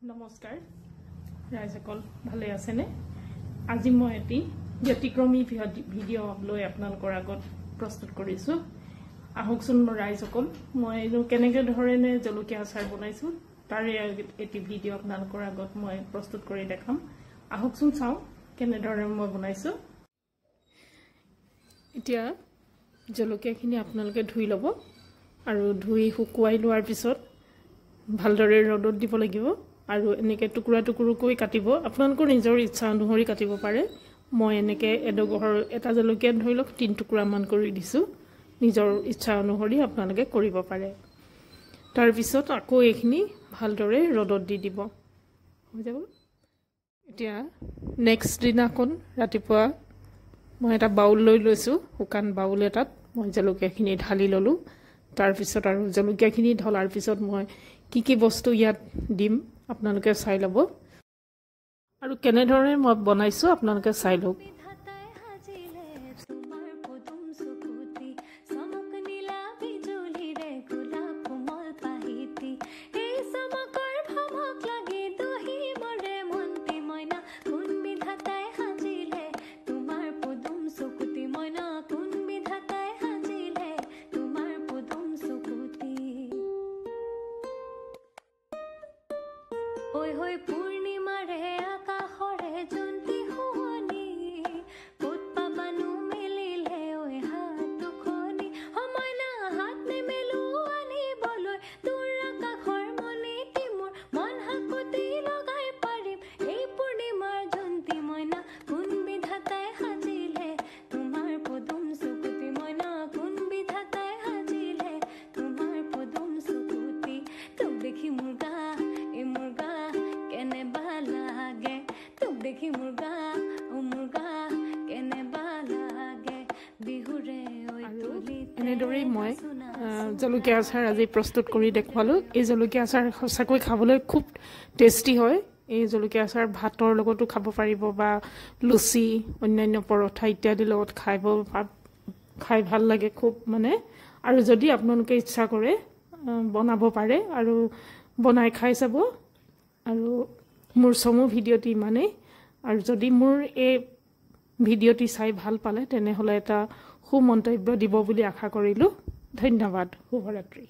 নমস্কাৰ ৰাইজসকল ভালে আছেনে আজি মই এটি ব্যতিক্ৰমী ভিডিঅ' লৈ আপোনালোকৰ আগত প্ৰস্তুত কৰিছো আহকচোন ৰাইজসকল মই কেনেকৈ ধৰণে জলকীয়া আচাৰ বনাইছো তাৰে এটি ভিডিঅ' আপোনালোকৰ আগত মই প্ৰস্তুত কৰি দেখাম আহকচোন চাও কেনে ধৰণে মই বনাইছো এতিয়া জলকীয়াখিনি আপোনালোকে ধুই ল'ব আৰু ধুই শুকুৱাই লোৱাৰ পিছত ভালদৰে ৰ'দত দিব লাগিব আৰু এনেকৈ টুকুৰা টুকুৰকৈ কাটিব আপোনালোকৰ নিজৰ ইচ্ছা অনুসৰি কাটিব পাৰে মই এনেকৈ এটা জলকীয়া ধৰি লওক 3 টুকুৰামান কৰি দিছো নিজৰ ইচ্ছা অনুসৰি আপোনালোকে কৰিব পাৰে তাৰ পিছত আকৌ এইখিনি ভালদৰে ৰ'দত দি দিব হৈ যাব এতিয়া নেক্সট দিনাখন ৰাতিপুৱা মই এটা বাউল লৈ লৈছো শুকান বাউল এটাত মই জলকীয়াখিনি ঢালি ললো তাৰ পিছত আৰু জলকীয়াখিনি ঢলাৰ পিছত মই কি বস্তু ইয়াত দিম আপোনালোকে চাই ল'ব আৰু কেনে ধৰণে মই বনাইছো আপোনালোকে চাই লওক Oi hoi purnima re akashore jonti huani putpa banu milile oi hat khoni homoy na hat ne melu ani boloi tur akashor moni timur mon hakuti logai parim ei purnimar jonti moina kun bidhatai hajile tumar podum sukuti moina kun bidhatai hajile tumar podum sukuti tum dekhi murga e murga देखी मुर्गा ओ मुर्गा केने बालागे बिहुरे ओय तुली এনেদৰে মই জলকীয়া আচাৰ আজি প্ৰস্তুত কৰি দেখুৱালো এই জলকীয়া আচাৰ সঁচাকৈ খাবলৈ খুব টেষ্টি হয় এই জলকীয়া আচাৰ ভাতৰ লগতো খাব পাৰিব বা লুচি অন্যান্য পৰঠা ইত্যাদি লগত খাই ভাল লাগে খুব মানে আৰু যদি আপোনালোকে ইচ্ছা কৰে বনাব পাৰে আৰু বনাই খাই চাব আৰু মোৰ সমু ভিডিঅ'টি মানে আৰু যদি মোৰ এই ভিডিঅ'টি চাই ভাল পালে তেনেহলে এটা সুমন্তব্য দিব বুলি আশা কৰিলো ধন্যবাদ শুভৰাত্ৰি